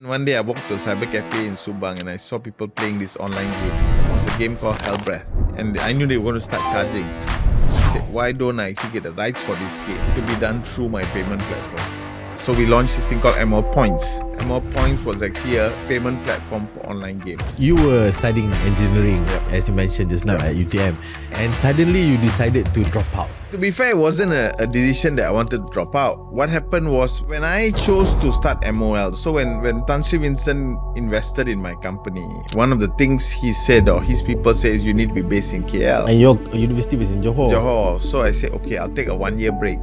One day I walked to a cyber cafe in Subang and I saw people playing this online game. It's a game called Hell Breath. And I knew they were going to start charging. I said, why don't I actually get the rights for this game to be done through my payment platform? So we launched this thing called MOL Points. MOL Points was actually a payment platform for online games. You were studying engineering, as you mentioned just now, at UTM, and suddenly you decided to drop out. To be fair, it wasn't a decision that I wanted to drop out. What happened was when I chose to start MOL, so when Tan Sri Vincent invested in my company, one of the things he said or his people say is you need to be based in KL. And your university was in Johor. Johor. So I said, okay, I'll take a 1 year break.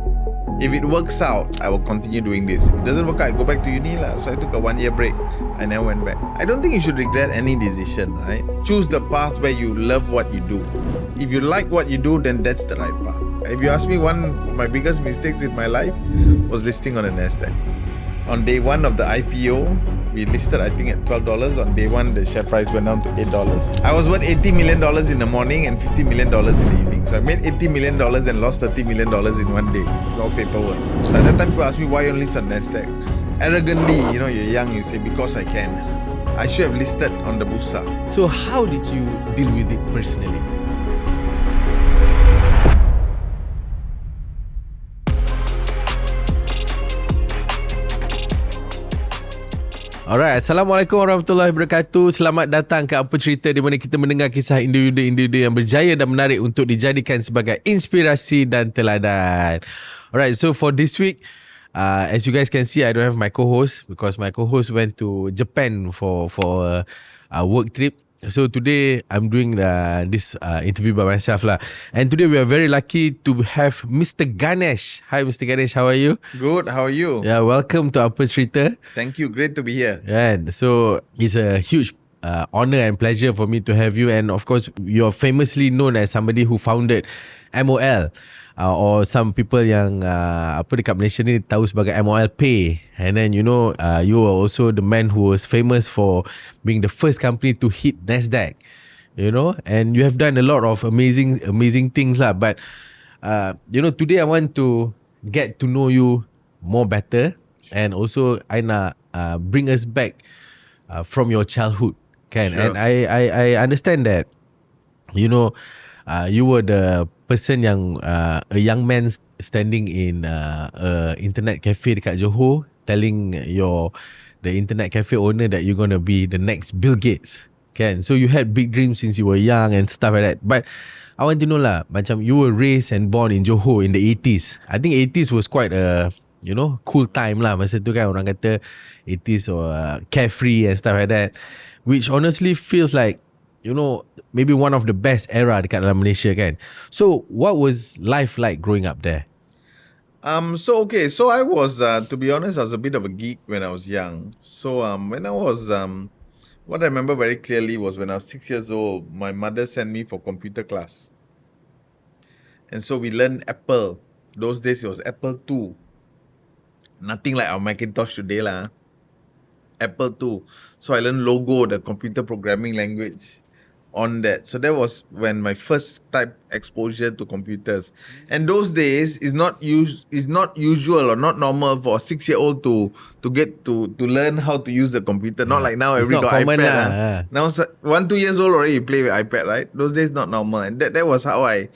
If it works out, I will continue doing this. If it doesn't work out, I go back to uni lah. So I took a 1 year break. I never went back. I don't think you should regret any decision, right? Choose the path where you love what you do. If you like what you do, then that's the right path. If you ask me, one of my biggest mistakes in my life was listing on the NASDAQ. On day one of the IPO, we listed I think at $12. On day one, the share price went down to $8. I was worth $80 million in the morning and $50 million in the evening. So I made $80 million and lost $30 million in one day. All paperwork. So at that time, people asked me why you only list on NASDAQ. Arrogantly, you're young, you say, because I can. I should have listed on the Bursa. So how did you deal with it personally? Alright, Assalamualaikum warahmatullahi wabarakatuh. Selamat datang ke Apa Cerita, di mana kita mendengar kisah individu-individu yang berjaya dan menarik untuk dijadikan sebagai inspirasi dan teladan. Alright, so for this week, as you guys can see, I don't have my co-host because my co-host went to Japan for a work trip. So today I'm doing this interview by myself lah. And today we are very lucky to have Mr. Ganesh. Hi Mr. Ganesh, how are you? Good, how are you? Yeah, welcome to Apa Cerita. Thank you, great to be here. And so it's a huge honor and pleasure for me to have you. And of course, you're famously known as somebody who founded MOL. Or some people yang dekat Malaysia ni tahu sebagai MOL Pay. And then you are also the man who was famous for being the first company to hit NASDAQ. And you have done a lot of amazing things lah. But today I want to get to know you more better, and also I nak bring us back from your childhood, kan? Sure. And I understand that you were the person yang a young man standing in a internet cafe dekat Johor, telling the internet cafe owner that you're gonna be the next Bill Gates, kan? So you had big dreams since you were young and stuff like that. But I want to know lah, macam you were raised and born in Johor in the 80s. I think 80s was quite a cool time lah. Masa tu kan orang kata 80s or carefree and stuff like that, which honestly feels like maybe one of the best era dekat dalam Malaysia, kan? So what was life like growing up there? So I was, to be honest, I was a bit of a geek when I was young. So when I was, what I remember very clearly was when I was 6 years old, my mother sent me for computer class. And so we learned Apple. Those days it was Apple II. Nothing like our Macintosh today lah. Apple II. So I learned Logo, the computer programming language, on that. So that was when my first type exposure to computers. And those days is not usual or not normal for a 6-year-old to get to learn how to use the computer. Not like now, It's every not got common iPad. lah. Now 1-2 years old already you play with iPad, right? Those days not normal. And that was how I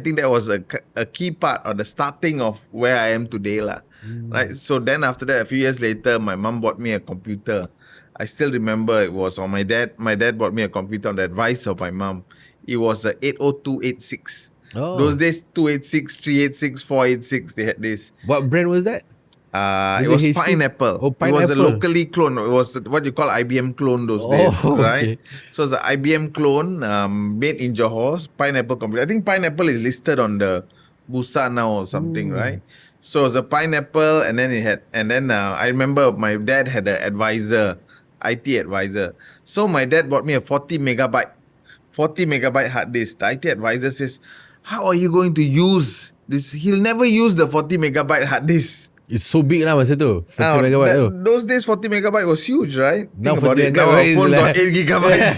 think that was a key part or the starting of where I am today lah. Right? So then after that, a few years later, my mom bought me a computer. I still remember it was on my dad. My dad bought me a computer on the advice of my mom. It was a 80286. Oh. Those days, 286, 386, 486, they had this. What brand was that? It was HP? Pineapple. Oh, It was a Pineapple. locally clone. It was what you call IBM clone those days, right? Okay. So it's an IBM clone made in Johor, Pineapple computer. I think Pineapple is listed on the Bursa now or something, right? So it's a Pineapple, and then I remember my dad had an advisor, IT advisor. So my dad bought me a 40 megabyte hard disk. The IT advisor says, how are you going to use this? He'll never use the 40 megabyte hard disk. It's so big lah masa tu. 40 megabyte tu. Those days 40 megabyte was huge, right? Now Think about 40 it. Now our megabytes phone got like- 8 gigabytes.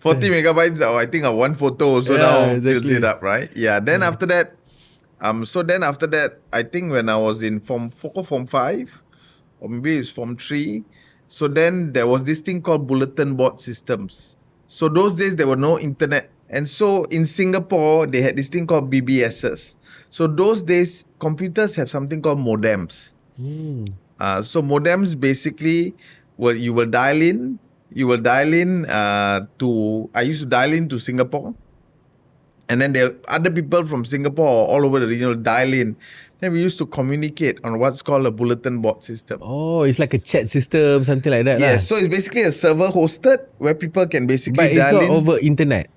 40 megabytes, I think one photo also now fills exactly. it up, right? Yeah. Then after that, I think when I was in Form 4, Form 5, or maybe it's Form 3. So then there was this thing called bulletin board systems. So those days there were no internet. And so in Singapore, they had this thing called BBSs. So those days, computers have something called modems. So modems basically, you will dial in to, I used to dial in to Singapore. And then there other people from Singapore or all over the region will dial in. Then we used to communicate on what's called a bulletin board system. Oh, it's like a chat system, something like that. Yeah, so it's basically a server hosted where people can basically But it's dial not in. over internet.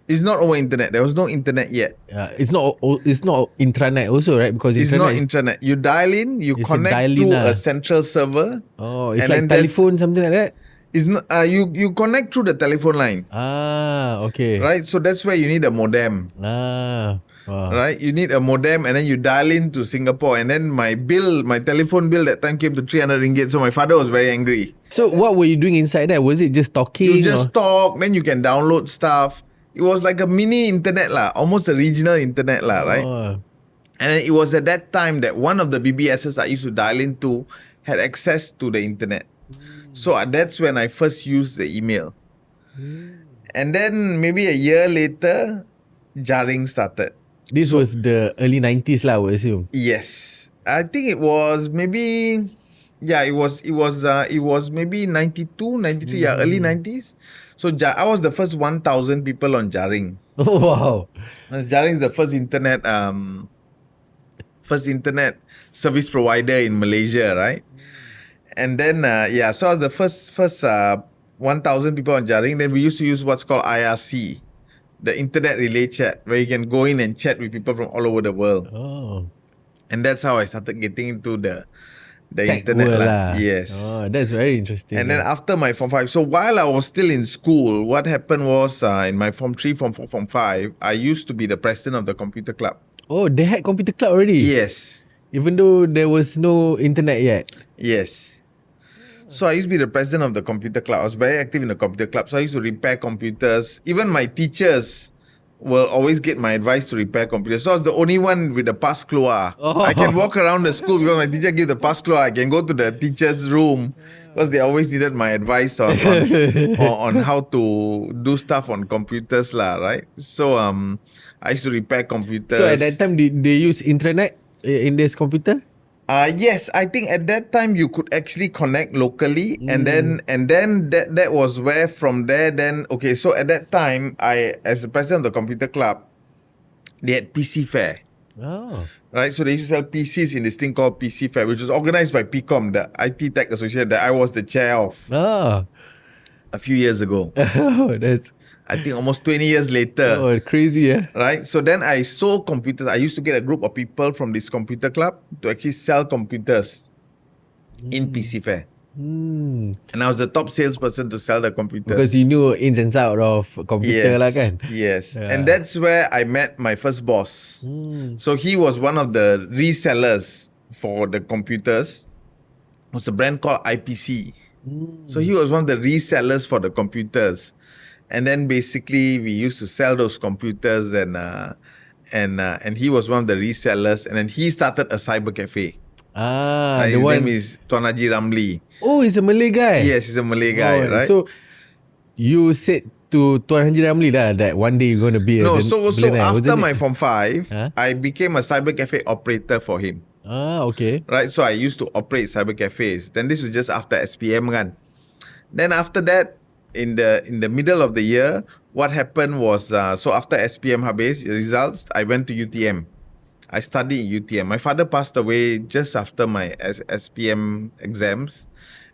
It's not over internet. There was no internet yet. It's not intranet also, right? Because It's not intranet. You dial in, you It's a connect dial-in to lah. a central server. Oh, it's and like then that- telephone, something like that. It's not, you connect through the telephone line, Okay. right? So that's where you need a modem. Wow. Right, you need a modem, and then you dial in to Singapore, and then my telephone bill that time came to 300 ringgit. So my father was very angry. So what were you doing inside there? Was it just talking? You just talk, then you can download stuff. It was like a mini internet lah, almost a regional internet lah, right? Oh. And it was at that time that one of the BBSs I used to dial into had access to the internet. So that's when I first used the email. And then maybe a year later, Jaring started. This was the early 90s lah, I would assume. Yes, I think it was maybe, it was maybe 92, 93, early 90s. So I was the first 1,000 people on Jaring. Oh, wow. Jaring is the first internet service provider in Malaysia, right? And then so I was the first 1,000 people on Jaring. Then we used to use what's called IRC, the internet relay chat, where you can go in and chat with people from all over the world. Oh. And that's how I started getting into the Tech internet world lah. lah. Yes. Oh, that's very interesting. And then after my Form 5, so while I was still in school, what happened was in my Form 3, Form 4, Form 5, I used to be the president of the computer club. Oh, they had computer club already? Yes. Even though there was no internet yet? Yes. So I used to be the president of the computer club. I was very active in the computer club. So I used to repair computers. Even my teachers will always get my advice to repair computers. So I was the only one with the pass keluar. Oh. I can walk around the school because my teacher gave the pass keluar. I can go to the teacher's room because they always needed my advice on how to do stuff on computers lah, right? So I used to repair computers. So at that time, did they use intranet in this computer? Yes, I think at that time you could actually connect locally, and then that was where from there then okay. So at that time, I as the president of the computer club, they had PC Fair, Oh. right? So they used to sell PCs in this thing called PC Fair, which was organized by PCOM, the IT Tech Association that I was the chair of Oh. a few years ago. Oh, that's I think almost 20 years later. crazy, yeah. Right, so then I sold computers. I used to get a group of people from this computer club to actually sell computers in PC Fair. And I was the top salesperson to sell the computers. Because you knew ins and outs of computer lah kan? Yes, Yeah. and that's where I met my first boss. So he was one of the resellers for the computers. It was a brand called IPC. So he was one of the resellers for the computers. And then basically we used to sell those computers and he was one of the resellers, and then he started a cyber cafe. The His one. name is Tuan Haji Ramli. Oh, he's a Malay guy. Yes, he's a Malay guy, right? So you said to Tuan Haji Ramli lah that one day you're going to be no, a so billionaire, after wasn't my it? Form 5, Huh? I became a cyber cafe operator for him. Okay. Right, so I used to operate cyber cafes. Then this was just after SPM kan. Then after that, in the middle of the year, what happened was so after SPM habis results, I went to UTM. I studied in UTM. My father passed away just after my SPM exams,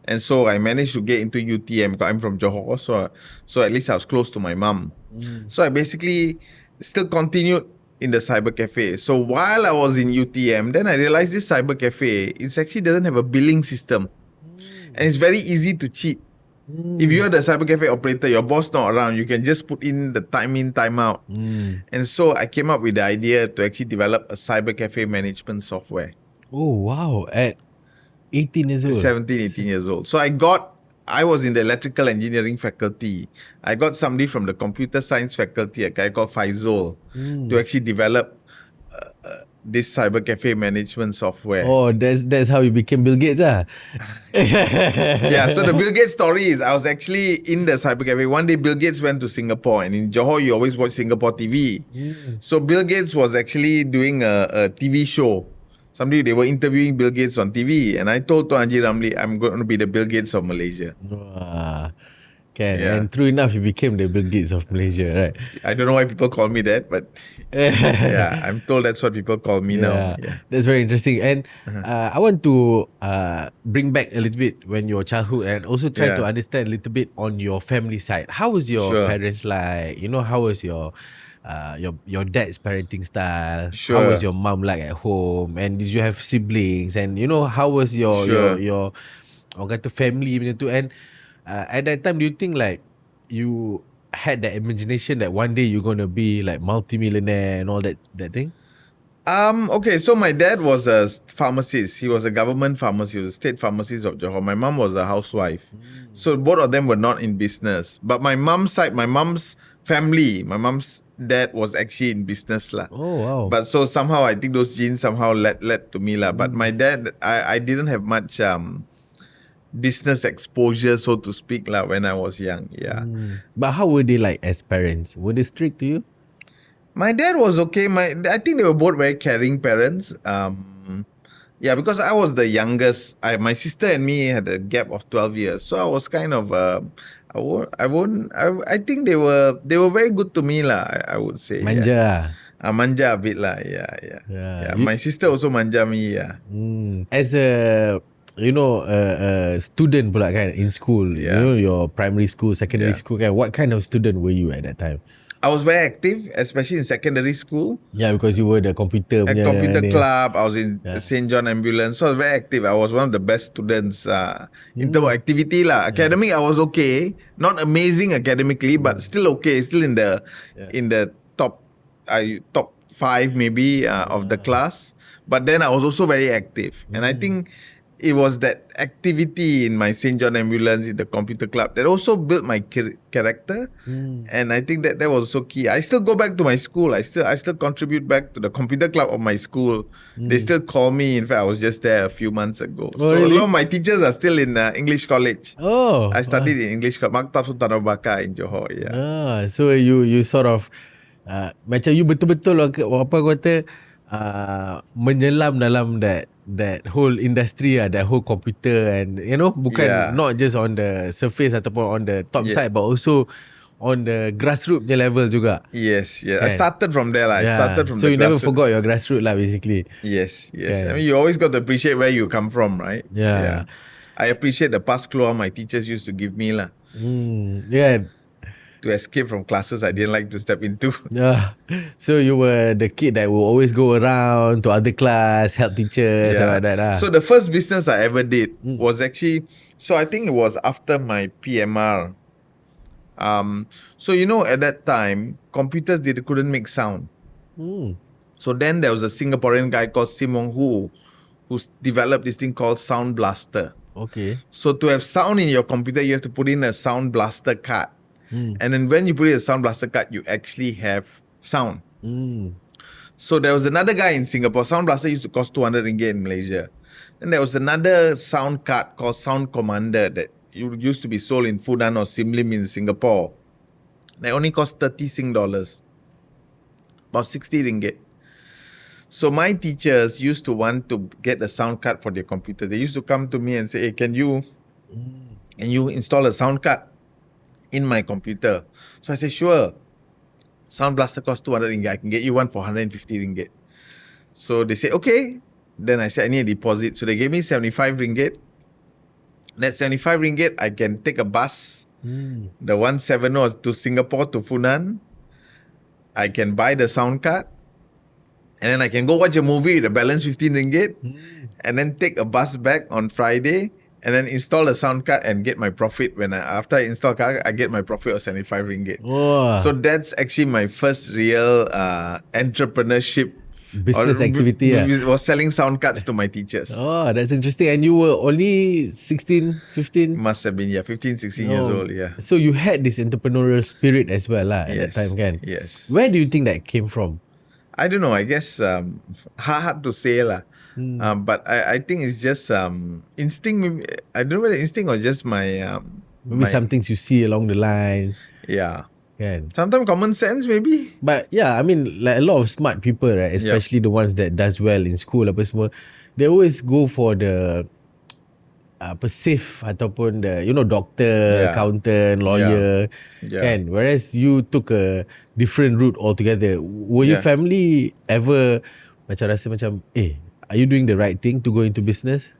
and so I managed to get into UTM because I'm from Johor, so at least I was close to my mum. So I basically still continued in the cyber cafe. So while I was in UTM, then I realized this cyber cafe, it actually doesn't have a billing system, and it's very easy to cheat. If you're the cyber cafe operator, your boss not around, you can just put in the time in, time out. And so I came up with the idea to actually develop a cyber cafe management software. Oh, wow. At 18 years old. 17, 18 years old. So I was in the electrical engineering faculty. I got somebody from the computer science faculty, a guy called Faizul, to actually develop this cyber cafe management software. Oh, that's how you became Bill Gates, ah. Yeah, so the Bill Gates story is I was actually in the cyber cafe. One day Bill Gates went to Singapore, and in Johor you always watch Singapore TV. So Bill Gates was actually doing a TV show. They were interviewing Bill Gates on TV, and I told Tuan Haji Ramli, I'm going to be the Bill Gates of Malaysia. Wah, kan? Yeah. And true enough, you became the Bill Gates of Malaysia, right? I don't know why people call me that, but yeah, I'm told that's what people call me now. Yeah. That's very interesting. And I want to bring back a little bit when your childhood, and also try Yeah. to understand a little bit on your family side. How was your Sure. parents like? You know, how was your dad's parenting style? Sure. How was your mom like at home? And did you have siblings? And you know, how was your Sure. your orang kata family macam tu? And at that time, do you think like you had that imagination that one day you're gonna be like multi-millionaire and all that thing? Okay, so my dad was a pharmacist. He was a government pharmacist. He was a state pharmacist of Johor. My mom was a housewife. So both of them were not in business. But my mom's side, my mom's family, my mom's dad was actually in business lah. Oh wow. But so somehow I think those genes somehow led to me lah. But my dad, I didn't have much business exposure, so to speak lah, when I was young. Yeah. But how were they like as parents? Were they strict to you? My dad was okay. I think they were both very caring parents. Yeah, because I was the youngest. My sister and me had a gap of 12 years, so I was kind of. I think they were very good to me lah. I would say. Manja. Yeah. Manja a bit lah. Yeah. My sister also manja me. Yeah. As a student pula kan in school, you know, your primary school, secondary school kan, what kind of student were you at that time? I was very active, especially in secondary school. Yeah, because you were the computer At punya computer ni. club, I was in the St. John Ambulance, so I was very active. I was one of the best students in terms of activity lah. Academic, I was okay, not amazing academically, but still okay, still in the top 5 maybe of the class. But then I was also very active, and I think it was that activity in my St. John Ambulance, in the computer club, that also built my character. And I think that was so key. I still go back to my school. I still contribute back to the computer club of my school. They still call me. In fact, I was just there a few months ago. Oh, so really? a lot of my teachers are still in English college. Oh. I studied in English college, Maktab Sultan Abu Bakar in Johor. Yeah. So you sort of macam you betul-betul apa kata menyelam dalam that whole industry, that whole computer, and you know, bukan not just on the surface ataupun on the top side, but also on the grassroots level juga. Yes. I started from there lah. I started from so the you never grassroots. forgot your grassroots lah, basically. Yes. I mean, you always got to appreciate where you come from, right? Yeah. I appreciate the past clue my teachers used to give me lah. Yeah. To escape from classes I didn't like to step into. So you were the kid that will always go around to other class, help teachers and like that lah. So the first business I ever did was actually, so I think it was after my PMR. So you know, at that time, computers couldn't make sound. So then there was a Singaporean guy called Simon who developed this thing called Sound Blaster. Okay. So to have sound in your computer, you have to put in a Sound Blaster card. And then when you put in a Sound Blaster card, you actually have sound. So there was another guy in Singapore. Sound Blaster used to cost 200 ringgit in Malaysia. And there was another sound card called Sound Commander that used to be sold in Funan or Sim Lim in Singapore. They only cost 30 Sing dollars, about 60 ringgit. So my teachers used to want to get a sound card for their computer. They used to come to me and say, hey, can you install a sound card in my computer? So I said, sure. Sound Blaster costs 200 ringgit. I can get you one for 150 ringgit. So they said, okay. Then I said, I need a deposit. So they gave me 75 ringgit. That 75 ringgit, I can take a bus, the 170 to Singapore to Funan. I can buy the sound card. And then I can go watch a movie with the balance 15 ringgit. And then take a bus back on Friday. And then install the sound card and get my profit. After I install card, I get my profit of 75 ringgit. Wow. So that's actually my first real entrepreneurship business activity. Was selling sound cards to my teachers. Oh, that's interesting. And you were only 16, 15? Must have been, 15, 16 years old, So you had this entrepreneurial spirit as well lah at that time, kan? Yes. Where do you think that came from? I don't know. I guess hard to say lah. But I think it's just instinct. Maybe, I don't know whether instinct or just my Maybe some things you see along the line. yeah. Kan? Sometimes common sense maybe. But yeah, I mean, like a lot of smart people, right? Especially the ones that does well in school apa semua, they always go for the safe ataupun the doctor, accountant, lawyer, kan? Whereas you took a different route altogether. Were your family ever macam rasa macam, are you doing the right thing to go into business?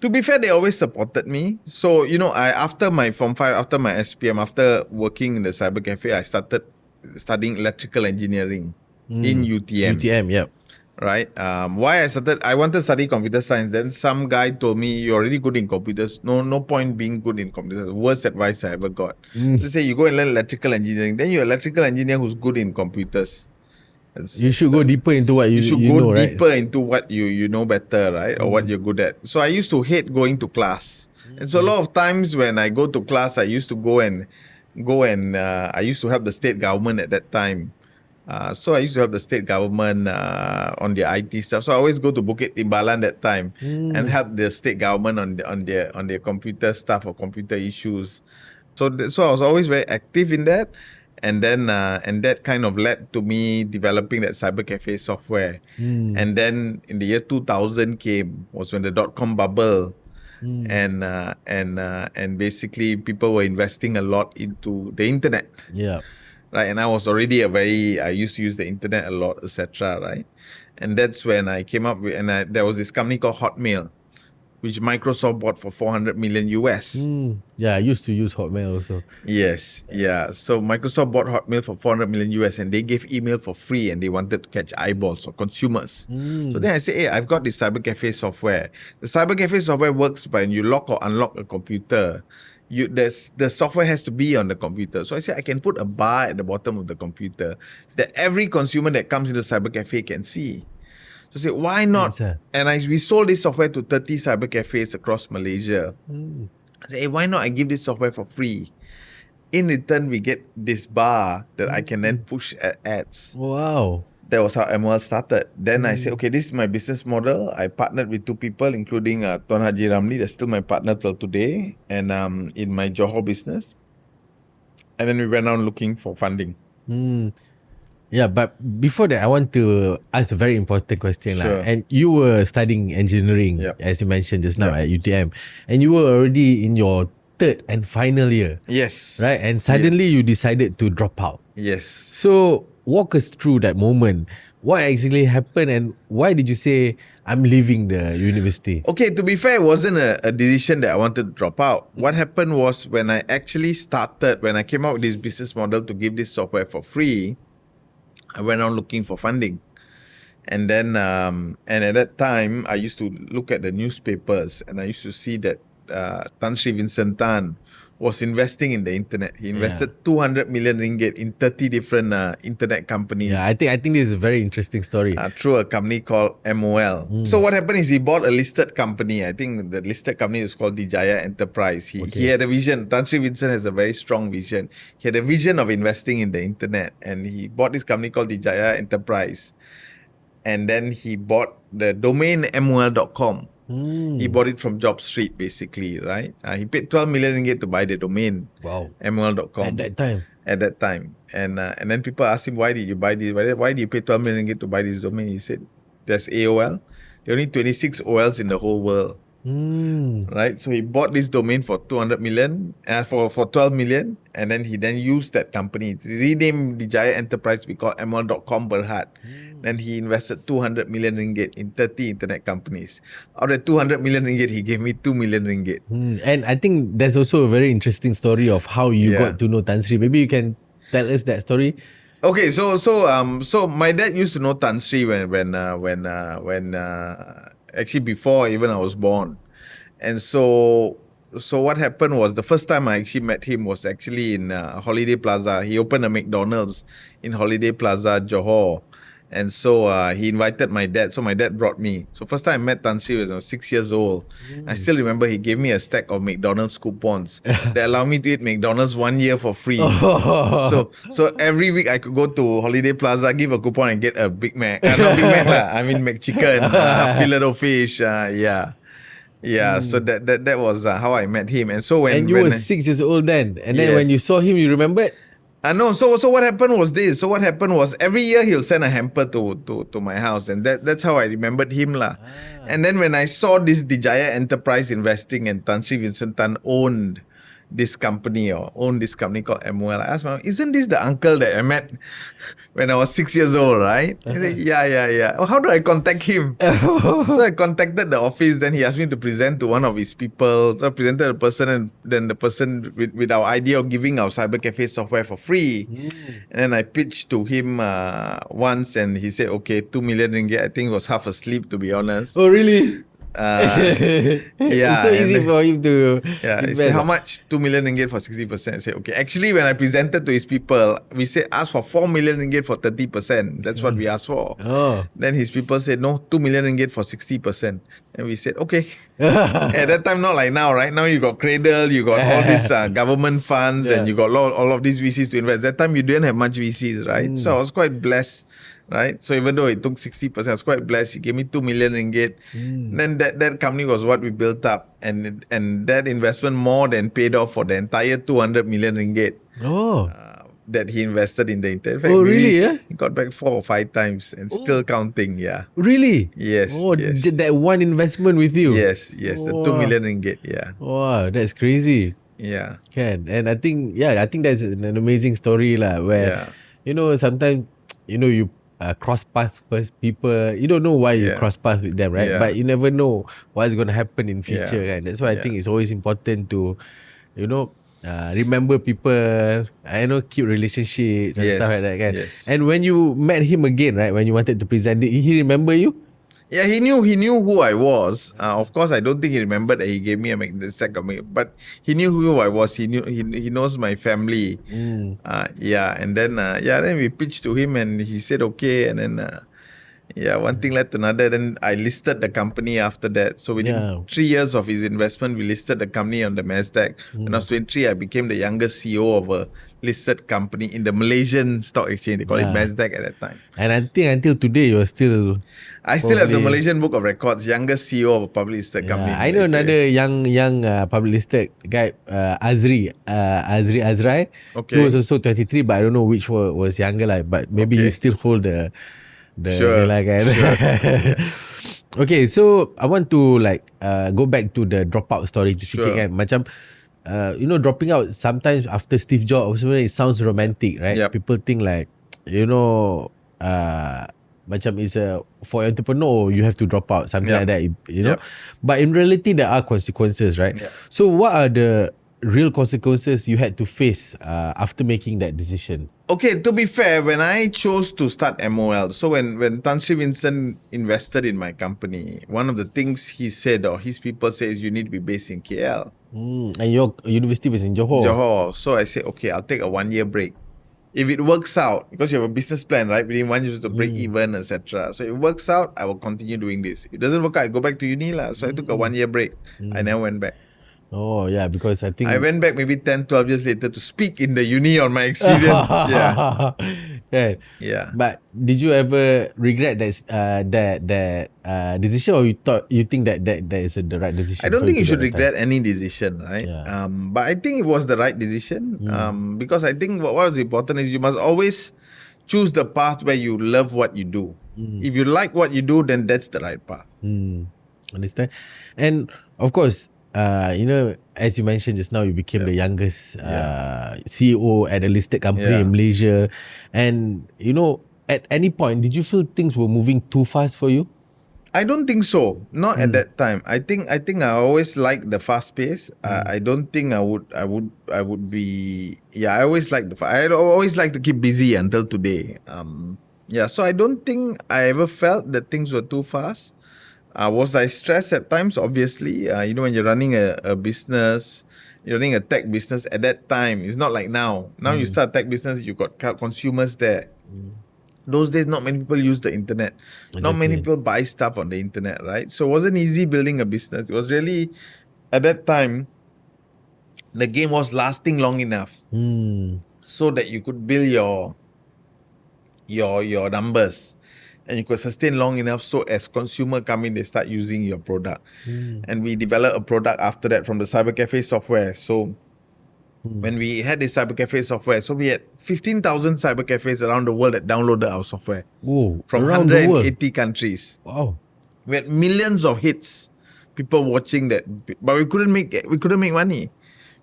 To be fair, they always supported me. So, I after my Form 5, after my SPM, after working in the cyber cafe, I started studying electrical engineering in UTM. UTM, yep. Right? Why I wanted to study computer science. Then some guy told me, you're already good in computers. No point being good in computers. Worst advice I ever got. So say you go and learn electrical engineering. Then you're an electrical engineer who's good in computers. You should go deeper into what you go know, deeper right? into what you know better, right? Or what you're good at. So I used to hate going to class. And so a lot of times when I go to class, I used to go and I used to help the state government at that time. So I used to help the state government on their IT stuff. So I always go to Bukit Timbalan that time and help the state government on their computer stuff or computer issues. So I was always very active in that. And then and that kind of led to me developing that cyber cafe software. And then in the year 2000 came was when the dotcom bubble, and basically people were investing a lot into the internet. Yeah. Right, and I was already I used to use the internet a lot, etc. Right, and that's when I came up with, there was this company called Hotmail, which Microsoft bought for 400 million US. Yeah, I used to use Hotmail also. Yes, yeah. So Microsoft bought Hotmail for 400 million US, and they gave email for free, and they wanted to catch eyeballs or consumers. So then I said, hey, I've got this cyber cafe software. The cyber cafe software works when you lock or unlock a computer. The software has to be on the computer. So I said I can put a bar at the bottom of the computer that every consumer that comes into cyber cafe can see. So I said, why not? Yes, and we sold this software to 30 cyber cafes across Malaysia. I said, hey, why not I give this software for free? In return, we get this bar that I can then push ads. Wow. That was how MOL started. Then I said, okay, this is my business model. I partnered with two people, including Tuan Haji Ramli. That's still my partner till today. And in my Johor business. And then we went on looking for funding. Yeah, but before that, I want to ask a very important question. Sure. And you were studying engineering, as you mentioned just now at UTM. And you were already in your third and final year. Yes. Right? And suddenly you decided to drop out. Yes. So walk us through that moment. What exactly happened and why did you say, I'm leaving the university? Okay, to be fair, it wasn't a decision that I wanted to drop out. What happened was when I came out with this business model to give this software for free, I went on looking for funding. And then, and at that time, I used to look at the newspapers and I used to see that Tan Sri Vincent Tan was investing in the internet. He invested 200 million ringgit in 30 different internet companies. Yeah, I think this is a very interesting story. Through a company called MOL. So what happened is he bought a listed company. I think the listed company is called Dijaya Enterprise. He had a vision. Tan Sri Vincent has a very strong vision. He had a vision of investing in the internet, and he bought this company called Dijaya Enterprise. And then he bought the domain MOL.com. He bought it from Job Street, basically, right? He paid 12 million ringgit to buy the domain. Wow. MOL.com. At that time. And then people asked him, why did you buy this? Why did you pay 12 million ringgit to buy this domain? He said, there's AOL. There are only 26 OLs in the whole world. Right? So he bought this domain for 200 million, for 12 million. And then he used that company to rename the Jaya Enterprise we call MOL.com Berhad. Then he invested 200 million ringgit in 30 internet companies. Out of 200 million ringgit, he gave me 2 million ringgit. And I think there's also a very interesting story of how you got to know Tan Sri. Maybe you can tell us that story. Okay, so my dad used to know Tan Sri when actually before even I was born. And so what happened was the first time I actually met him was actually in Holiday Plaza. He opened a McDonald's in Holiday Plaza, Johor. And so he invited my dad. So my dad brought me. So first time I met Tan Sri was I was 6 years old. I still remember he gave me a stack of McDonald's coupons that allowed me to eat McDonald's 1 year for free. So every week I could go to Holiday Plaza, give a coupon and get a Big Mac. Not Big Mac lah. I mean McChicken, fillet of fish. Yeah. So that was how I met him. And so when you were 6 years old then, and then when you saw him, you remembered? No, so what happened was this. So what happened was every year he'll send a hamper to my house, and that's how I remembered him lah. And then when I saw this Dijaya Enterprise Investing and Tan Sri Vincent Tan owned this company called MOL, I asked my mom, isn't this the uncle that I met when I was 6 years old, right? He said, yeah. Oh, how do I contact him? So I contacted the office, then he asked me to present to one of his people. So I presented the person, and then the person with our idea of giving our cyber cafe software for free. And then I pitched to him once, and he said, okay, 2 million ringgit. I think he was half asleep, to be honest. Oh, really? It's so easy for him to he said, how much? 2 million ringgit for 60%. I said, okay. Actually, when I presented to his people, we said ask for 4 million ringgit for 30%. That's what we asked for. Then his people said, no, 2 million ringgit for 60%. And we said, okay. At that time, not like now, right? Now you got Cradle, you got all these government funds, and you got all of these VCs to invest. That time you didn't have much VCs, right? So I was quite blessed. Right, so even though it took 60%, I was quite blessed. He gave me 2 million ringgit. Then that company was what we built up, and that investment more than paid off for the entire 200 million ringgit. That he invested in the internet. In fact, really? Yeah? He got back 4 or 5 times and still counting. Yeah. Really? Yes. Yes. That one investment with you. Yes. The 2 million ringgit. Yeah. Wow, that's crazy. Yeah. And I think that's an amazing story lah. Where sometimes you cross paths with people. You don't know why you cross paths with them, right? But you never know what's going to happen in future, and that's why I think it's always important to, remember people. Keep relationships and stuff like that, kan? Yes. And when you met him again, right? When you wanted to present it, he remember you? Yeah, he knew who I was. Of course, I don't think he remembered that he gave me a sack of milk, but he knew who I was. He knows my family. And then then we pitched to him, and he said okay, and then one thing led to another. Then I listed the company after that. So within 3 years of his investment, we listed the company on the NASDAQ. When I was 23, I became the youngest CEO of a listed company in the Malaysian stock exchange. They call it NASDAQ at that time. And I think until today, you're still... I still have the Malaysian Book of Records, youngest CEO of a public listed company. I know another young public listed guy, Azri Azrai. Okay. He was also 23, but I don't know which was younger, but maybe you still hold the Sure. Okay, so I want to go back to the dropout story to sikit kan. Macam dropping out sometimes after Steve Jobs, it sounds romantic, right? Yep. People think macam it's for entrepreneur, you have to drop out, something like that, But in reality, there are consequences, right? So what are the real consequences you had to face after making that decision? Okay, to be fair, when I chose to start MOL, so when Tan Sri Vincent invested in my company, one of the things he said, or his people say, is you need to be based in KL. And your university was in Johor. Johor. So I said, okay, I'll take a 1 year break. If it works out, because you have a business plan, right? Within 1 year to break even, etc. So if it works out, I will continue doing this. If it doesn't work out, I go back to uni lah. So I took a 1 year break. I never went back. Oh, yeah, because I think... I went back maybe 10, 12 years later to speak in the uni on my experience. Yeah. But did you ever regret that decision, or you think that is the right decision? I don't think you should regret any decision, right? Yeah. But I think it was the right decision. Because I think what was important is you must always choose the path where you love what you do. If you like what you do, then that's the right path. Understand? And of course, as you mentioned just now, you became the youngest CEO at a listed company in Malaysia. And, at any point, did you feel things were moving too fast for you? I don't think so. Not at that time. I think I always liked the fast pace. I don't think I would be. I always like I always like to keep busy until today. So I don't think I ever felt that things were too fast. Was I stressed at times? Obviously, when you're running a business, you're running a tech business at that time, it's not like now. Now you start tech business, you got consumers there. Those days, not many people use the internet. Not many people buy stuff on the internet, right? So it wasn't easy building a business. It was really, at that time, the game was lasting long enough so that you could build your numbers and you could sustain long enough so as consumer come in, they start using your product. And we developed a product after that from the cyber cafe software. So when we had this cyber cafe software, so we had 15,000 cyber cafes around the world that downloaded our software from around the world. 180 countries. Wow. We had millions of hits, people watching that, but we couldn't make money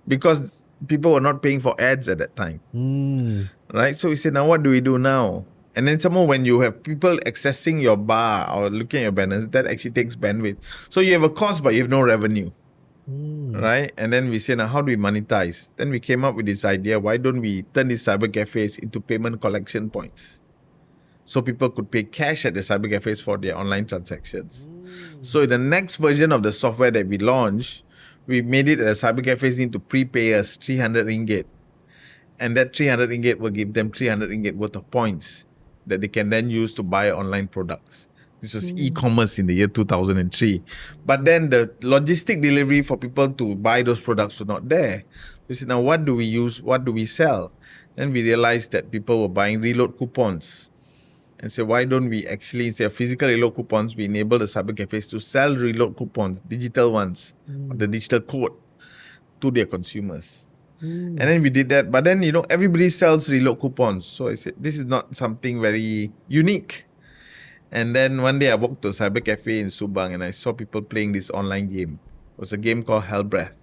because people were not paying for ads at that time. Right? So we said, now what do we do now? And then some more, when you have people accessing your bar or looking at your banners, that actually takes bandwidth. So you have a cost, but you have no revenue. Right? And then we said, now how do we monetize? Then we came up with this idea, why don't we turn these cyber cafes into payment collection points? So people could pay cash at the cyber cafes for their online transactions. So in the next version of the software that we launched, we made it that the cyber cafes need to prepay us 300 ringgit. And that 300 ringgit will give them 300 ringgit worth of points that they can then use to buy online products. This was e-commerce in the year 2003. But then the logistic delivery for people to buy those products was not there. We said, now what do we use? What do we sell? Then we realized that people were buying reload coupons. And so why don't we actually, instead of physical reload coupons, we enable the cyber cafes to sell reload coupons, digital ones, or the digital code to their consumers. And then we did that. But then, everybody sells reload coupons. So I said, this is not something very unique. And then one day I walked to a cyber cafe in Subang and I saw people playing this online game. It was a game called Hell Breath.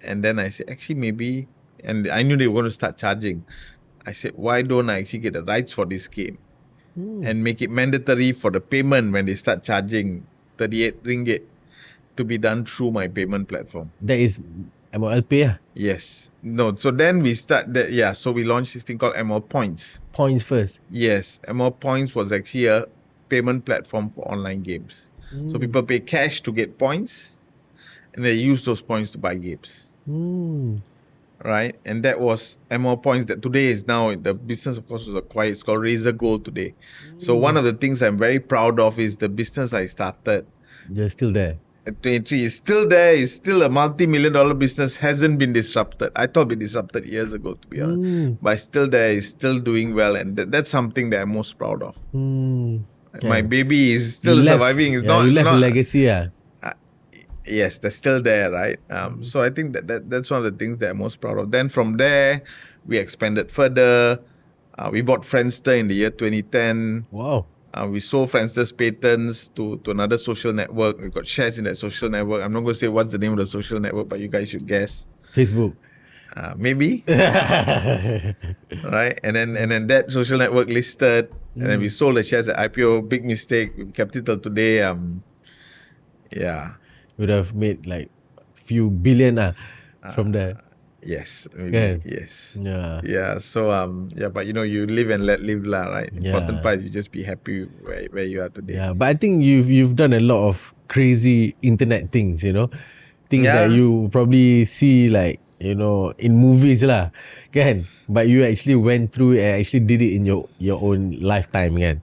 And then I said, actually maybe, and I knew they were going to start charging. I said, why don't I actually get the rights for this game? And make it mandatory for the payment when they start charging 38 ringgit to be done through my payment platform. That is MOL Pay. Yes. No. So then we start that. Yeah. So we launched this thing called MOL Points. Points first. Yes. MOL Points was actually a payment platform for online games. So people pay cash to get points and they use those points to buy games. Right? And that was MOL Points that today is now, the business of course was acquired. It's called Razor Gold today. So one of the things I'm very proud of is the business I started. They're still there. At 23 is still there, is still a multi-million-dollar business, hasn't been disrupted. I thought it been disrupted years ago, to be honest. But it's still there, is still doing well, and that's something that I'm most proud of. My baby is still surviving. It's you left a legacy. Yes, they're still there, right? So I think that's one of the things that I'm most proud of. Then from there, we expanded further. We bought Friendster in the year 2010. Wow. We sold Friendster's patents to another social network. We got shares in that social network. I'm not going to say what's the name of the social network, but you guys should guess. Facebook. Maybe. Right? And then that social network listed. And then we sold the shares at IPO. Big mistake. We kept it till today. Yeah. Would have made like few billion from there. Yes, maybe, yes. Yeah. So but you live and let live lah, right? Important part is you just be happy where you are today. Yeah, but I think you've done a lot of crazy internet things, things that you probably see like in movies lah, kan? But you actually went through and actually did it in your own lifetime, kan?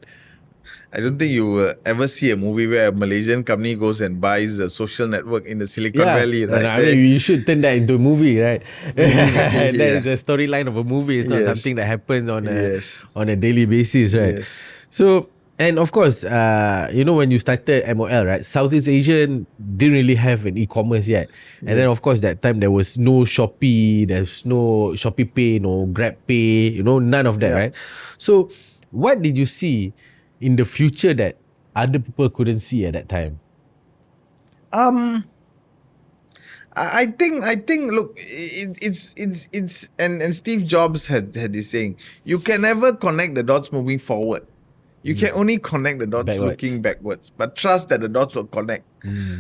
I don't think you will ever see a movie where a Malaysian company goes and buys a social network in the Silicon Valley, right? I mean, you should turn that into a movie, right? That is a storyline of a movie. It's not something that happens on a daily basis, right? Yes. So, and of course, when you started MOL, right? Southeast Asian didn't really have an e-commerce yet. And then, of course, that time there was no Shopee, there's no Shopee Pay, no Grab Pay, none of that, right? So, what did you see in the future that other people couldn't see at that time? I think look, it's and Steve Jobs had this saying, you can never connect the dots moving forward. You can only connect the dots looking backwards, but trust that the dots will connect.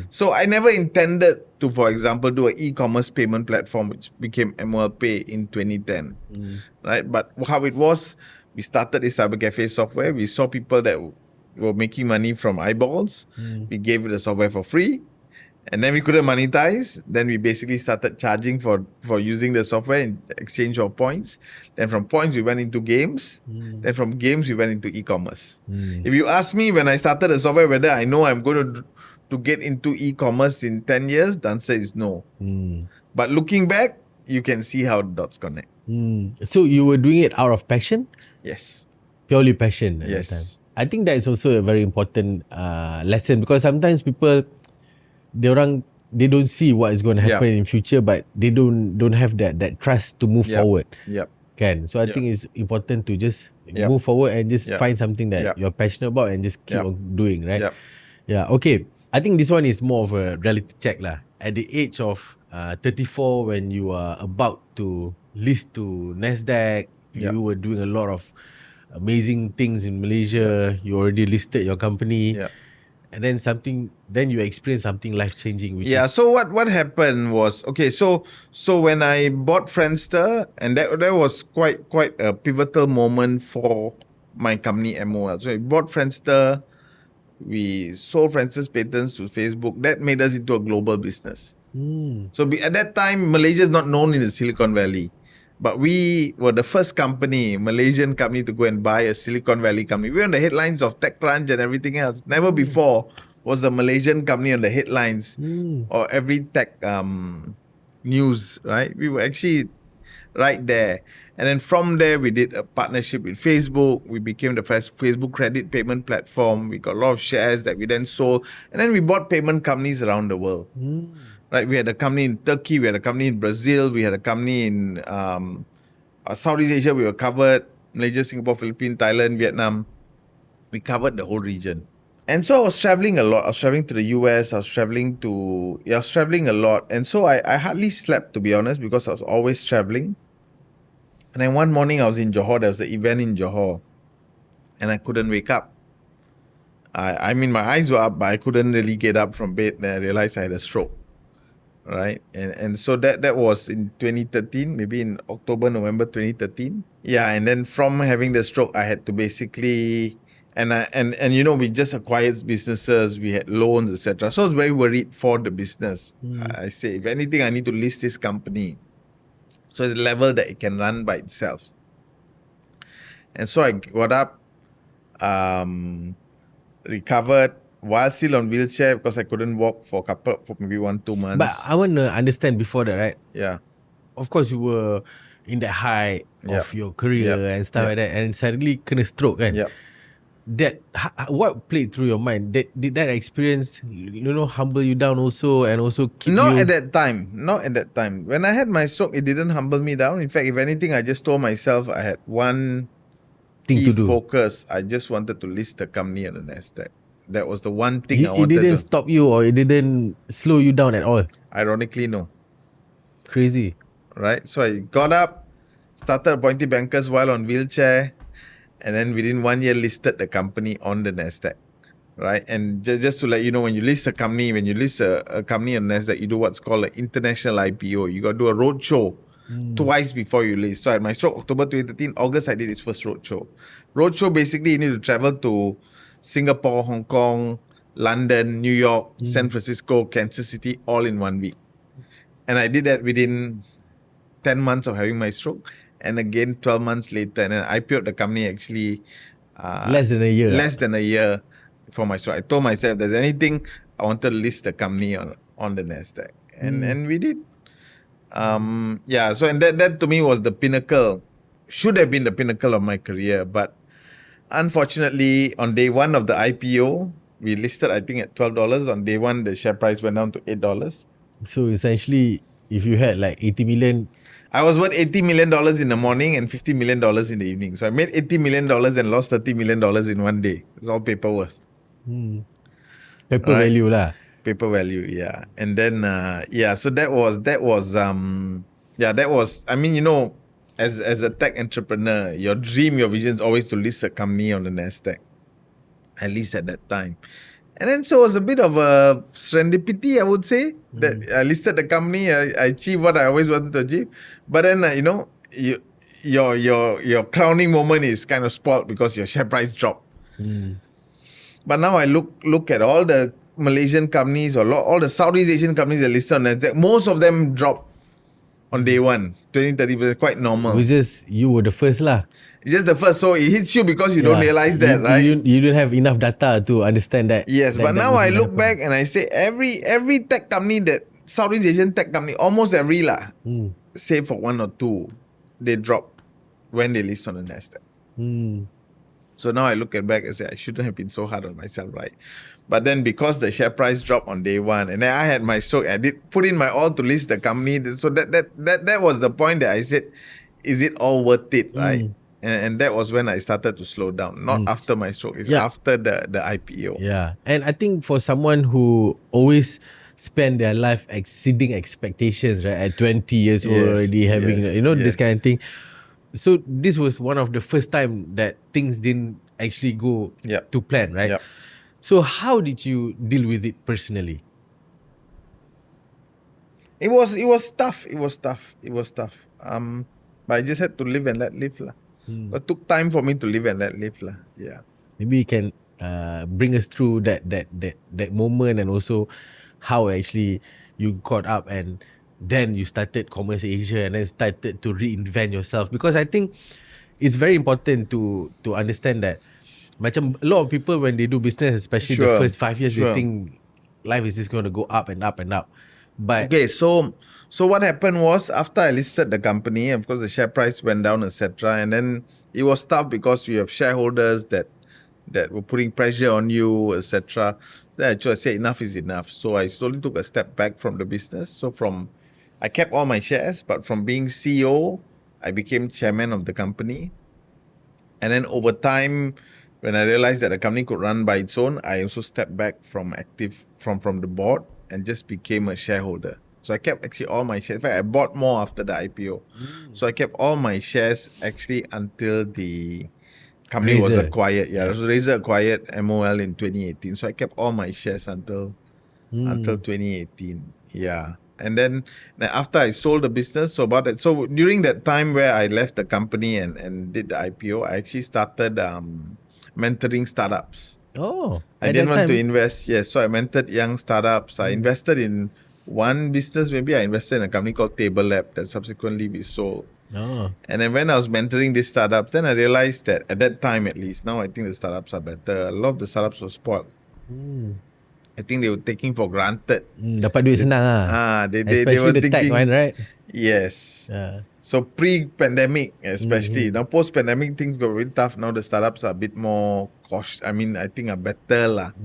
So I never intended to, for example, do an e-commerce payment platform which became MOLPay in 2010, right? But how it was, we started this cyber cafe software. We saw people that were making money from eyeballs. We gave it the software for free. And then we couldn't monetize. Then we basically started charging for using the software in exchange of points. Then from points, we went into games. Then from games, we went into e-commerce. If you ask me when I started the software whether I know I'm going to get into e-commerce in 10 years, the answer is no. But looking back, you can see how the dots connect. So you were doing it out of passion? Yes. Purely passion at Yes. the time. I think that is also a very important lesson, because sometimes people, they don't see what is going to happen in future, but they don't have that trust to move forward. Kan? So I think it's important to just move forward and just find something that you're passionate about and just keep on doing, right? Yeah, okay. I think this one is more of a reality check lah. At the age of 34, when you are about to list to NASDAQ, you were doing a lot of amazing things in Malaysia. You already listed your company. And then you experience something life-changing. So what happened was, okay, so when I bought Friendster, and that was quite a pivotal moment for my company MOL. So I bought Friendster, we sold Friendster's patents to Facebook. That made us into a global business. So at that time, Malaysia is not known in the Silicon Valley. But we were the first company, Malaysian company, to go and buy a Silicon Valley company. We were on the headlines of TechCrunch and everything else. Never before was a Malaysian company on the headlines or every tech news, right? We were actually right there. And then from there, we did a partnership with Facebook. We became the first Facebook credit payment platform. We got a lot of shares that we then sold. And then we bought payment companies around the world. Right, we had a company in Turkey, we had a company in Brazil, we had a company in Southeast Asia. We were covered Malaysia, Singapore, Philippines, Thailand, Vietnam. We covered the whole region. And so I was traveling a lot. I was traveling to the US. I was traveling a lot. And so I hardly slept, to be honest, because I was always traveling. And then one morning I was in Johor. There was an event in Johor. And I couldn't wake up. I mean, my eyes were up, but I couldn't really get up from bed. And I realized I had a stroke. Right, and so that was in 2013, maybe in October, November 2013. Yeah, and then from having the stroke, I had to basically, and you know, we just acquired businesses, we had loans, etc. So I was very worried for the business. I say, if anything, I need to list this company, so at the level that it can run by itself. And so I got up, recovered. While still on wheelchair, because I couldn't walk for maybe 1-2 months. But I want to understand before that, right? Yeah. Of course, you were in the height of your career and stuff like that, and suddenly kena stroke, kan? What played through your mind? Did that experience, humble you down also, and also keep Not you... at that time. When I had my stroke, it didn't humble me down. In fact, if anything, I just told myself I had one thing to do. Focus. I just wanted to list the company on the NASDAQ. That was the one thing I wanted. It didn't stop you, or it didn't slow you down at all? Ironically, no. Crazy. Right? So I got up, started appointing bankers while on wheelchair, and then within 1 year listed the company on the NASDAQ. Right? And just to let you know, when you list a company, on NASDAQ, you do what's called an international IPO. You got to do a roadshow twice before you list. So I had my stroke October 2013. August, I did its first roadshow. Roadshow, basically, you need to travel to Singapore, Hong Kong, London, New York, San Francisco, Kansas City, all in 1 week. And I did that within 10 months of having my stroke. And again, 12 months later. And then I IPO'd the company actually... less than a year. Less than a year before my stroke. I told myself, if there's anything, I wanted to list the company on the NASDAQ. And we did. So and that to me was the pinnacle. Should have been the pinnacle of my career. But unfortunately, on day one of the IPO, we listed, I think, at $12. On day one, the share price went down to $8. So essentially, if you had like 80 million... I was worth $80 million in the morning and $50 million in the evening. So I made $80 million and lost $30 million in 1 day. It's all paper worth. Paper value lah. Paper value, yeah. And then, so that was, I mean, you know, as a tech entrepreneur, your dream, your vision is always to list a company on the NASDAQ, at least at that time. And then so it was a bit of a serendipity, I would say, that I listed the company, I achieved what I always wanted to achieve. But then, your crowning moment is kind of spoiled because your share price dropped. But now I look at all the Malaysian companies or all the Southeast Asian companies that listed on NASDAQ, most of them drop on day one, 20-30%, quite normal. You were the first lah. It's just the first, so it hits you because you don't realize that, right? You don't have enough data to understand that. Yes, but now I look back and I say every tech company that Southeast Asian tech company, almost every lah, save for one or two, they drop when they list on the NASDAQ. So now I look back and say I shouldn't have been so hard on myself, right? But then because the share price dropped on day one, and then I had my stroke, I did put in my all to list the company. So that was the point that I said, is it all worth it, right? And that was when I started to slow down. Not after my stroke, it's after the IPO. Yeah, and I think for someone who always spend their life exceeding expectations, right? At 20 years old already having, this kind of thing. So this was one of the first time that things didn't actually go to plan, right? Yep. So how did you deal with it personally? It was tough. It was tough. But I just had to live and let live lah. It took time for me to live and let live lah. Yeah. Maybe you can bring us through that moment, and also how actually you caught up and then you started Commerce Asia and then started to reinvent yourself. Because I think it's very important to understand that macam a lot of people when they do business, especially the first 5 years, they think life is just going to go up and up and up. But okay, so what happened was after I listed the company, of course the share price went down, etc. And then it was tough because you have shareholders that were putting pressure on you, etc. Then I said enough is enough. So I slowly took a step back from the business. So I kept all my shares, but from being CEO, I became chairman of the company. And then over time, when I realized that the company could run by its own, I also stepped back from the board and just became a shareholder. So I kept actually all my shares. In fact, I bought more after the IPO. So I kept all my shares actually until the company was acquired. Yeah, so Razer acquired MOL in 2018. So I kept all my shares until 2018. Yeah. And then after I sold the business, so during that time where I left the company and did the IPO, I actually started mentoring startups. Oh, I didn't want to invest. Yes, so I mentored young startups. I invested in one business. Maybe I invested in a company called Table Lab that subsequently we sold. Oh. And then when I was mentoring these startups, then I realized that at that time at least, now I think the startups are better. A lot of the startups were spoiled. I think they were taking for granted. Dapat duit senang lah. They Especially were the tech thinking, one, right? Yes. Yeah. So pre-pandemic especially. Now post-pandemic things got really tough. Now the startups are a bit more cautious. I mean, I think are better lah.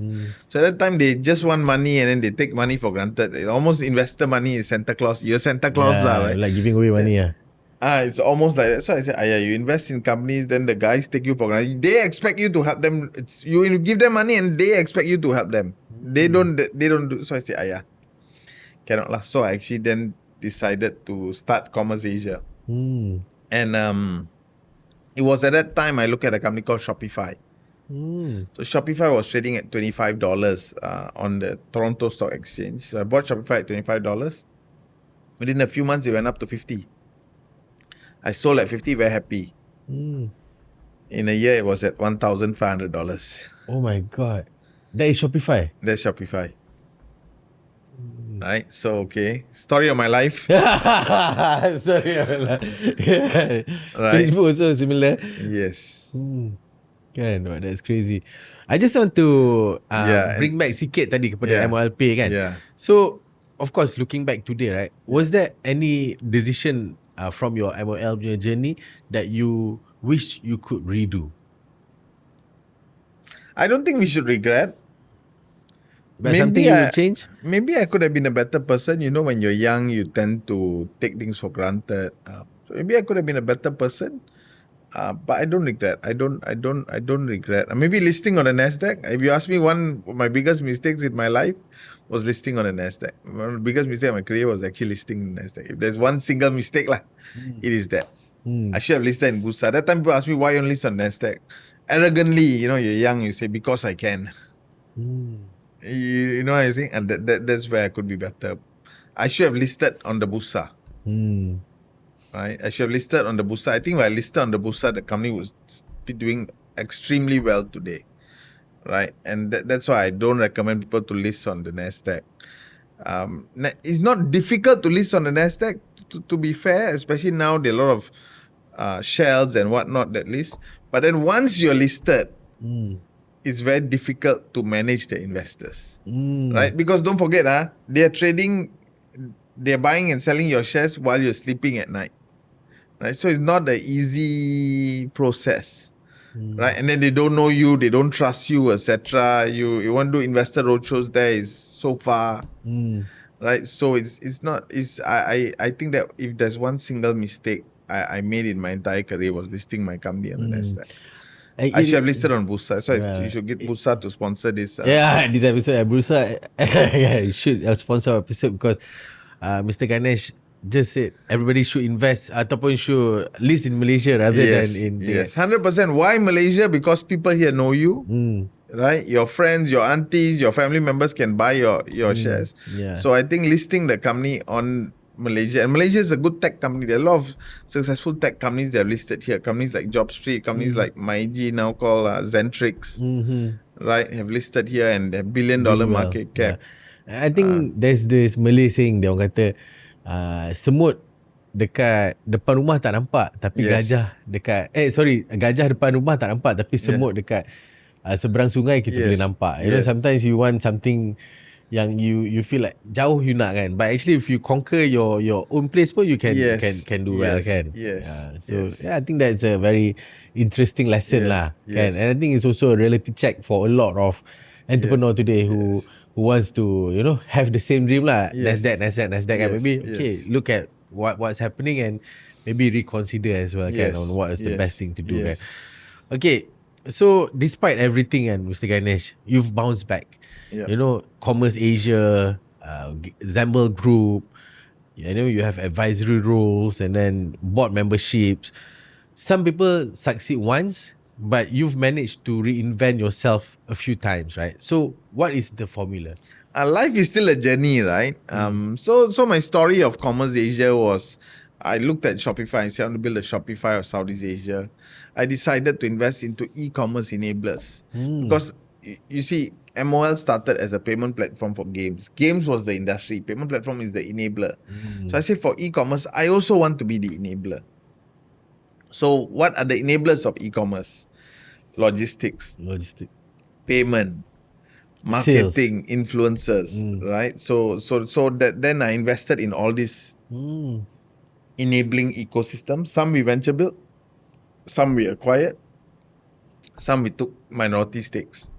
So at that time they just want money and then they take money for granted. It almost investor money is Santa Claus. You're Santa Claus lah, right? Like giving away money. It's almost like that. So I said, you invest in companies, then the guys take you for granted. They expect you to help them. You give them money and they expect you to help them. They don't do. So I said, cannot lah. So I actually then decided to start Commerce Asia. And it was at that time I looked at a company called Shopify. So Shopify was trading at $25 on the Toronto Stock Exchange. So I bought Shopify at $25. Within a few months, it went up to 50. I sold at 50, very happy. In a year, it was at $1,500. Oh my God. That is Shopify? That's Shopify. Right? So, okay. Story of my life. Story of my life. Right. Facebook also similar. Yes. Kan, that's crazy. I just want to bring back sikit tadi kepada MOL Pay kan. Yeah. So, of course, looking back today, right? Was there any decision from your MOL journey that you wish you could redo? I don't think we should regret. But something you would change? Maybe I could have been a better person. You know, when you're young, you tend to take things for granted. So maybe I could have been a better person. But I don't regret. I don't regret. Maybe listing on the NASDAQ. If you ask me, one of my biggest mistakes in my life was listing on the NASDAQ. One of the biggest mistake in my career was actually listing in NASDAQ. If there's one single mistake lah, it is that. I should have listed in Bursa. That time people ask me why you only list on NASDAQ. Arrogantly, you're young, you say because I can. You know what I'm saying? And that's where I could be better. I should have listed on the Bursa. Right? I should have listed on the Bursa. I think if I listed on the Bursa, the company would be doing extremely well today. right? And that's why I don't recommend people to list on the NASDAQ. It's not difficult to list on the NASDAQ, to be fair, especially now there are a lot of shells and whatnot that list. But then once you're listed, it's very difficult to manage the investors, right? Because don't forget, they're trading, they're buying and selling your shares while you're sleeping at night, right? So it's not an easy process, right? And then they don't know you, they don't trust you, etc. You want to do investor roadshows there is so far, right? So it's not. I think that if there's one single mistake I made in my entire career was listing my company on the NASDAQ. I should have listed on Bursa. So you should get Bursa to sponsor this. This episode, Bursa, you should sponsor our episode because Mr. Ganesh just said everybody should invest ataupun should list in Malaysia rather than in. Yes, 100%. Why Malaysia? Because people here know you. Right, your friends, your aunties, your family members can buy your shares. So I think listing the company on Malaysia, and Malaysia is a good tech company. There are a lot of successful tech companies that are listed here. Companies like JobStreet, companies like MyG, now called Zentrix, right, have listed here and have $1 billion market cap. I think there's this Malay saying, dia orang kata semut dekat depan rumah tak nampak tapi gajah dekat gajah depan rumah tak nampak tapi semut dekat seberang sungai kita boleh nampak. You know, sometimes you want something yang you feel like jauh you nak kan, but actually if you conquer your own place pun you can do well kan. I think that's a very interesting lesson lah kan. And I think it's also a reality check for a lot of entrepreneur today who wants to, you know, have the same dream lah. NASDAQ and maybe look at what's happening and maybe reconsider as well kan on what is the best thing to do kan. Okay, so despite everything and Mr. Ganesh, you've bounced back. You know, Commerce Asia, Zambel Group, you know, you have advisory roles and then board memberships. Some people succeed once, but you've managed to reinvent yourself a few times, right? So what is the formula? Life is still a journey, right? So my story of Commerce Asia was, I looked at Shopify and said I want to build a Shopify of Southeast Asia. I decided to invest into e-commerce enablers because you see, MOL started as a payment platform for games. Games was the industry. Payment platform is the enabler. So I said for e-commerce, I also want to be the enabler. So what are the enablers of e-commerce? Logistics, payment, marketing, influencers, right? So that then I invested in all these enabling ecosystems. Some we venture built, some we acquired, some we took minority stakes.